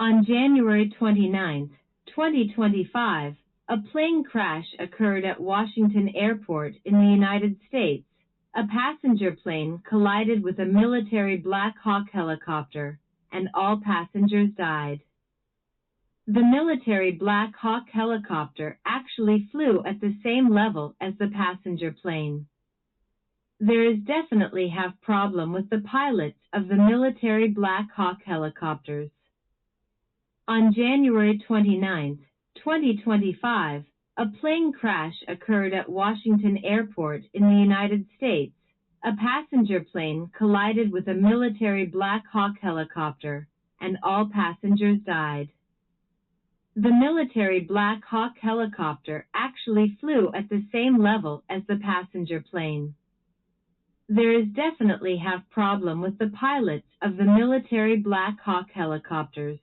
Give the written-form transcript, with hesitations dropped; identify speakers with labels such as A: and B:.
A: On January 29, 2025, a plane crash occurred at Washington Airport in the United States. A passenger plane collided with a military Black Hawk helicopter, and all passengers died. The military Black Hawk helicopter actually flew at the same level as the passenger plane. There is definitely have problem with the pilots of the military Black Hawk helicopters. On January 29, 2025, a plane crash occurred at Washington Airport in the United States. A passenger plane collided with a military Black Hawk helicopter, and all passengers died. The military Black Hawk helicopter actually flew at the same level as the passenger plane. There is definitely have problem with the pilots of the military Black Hawk helicopters.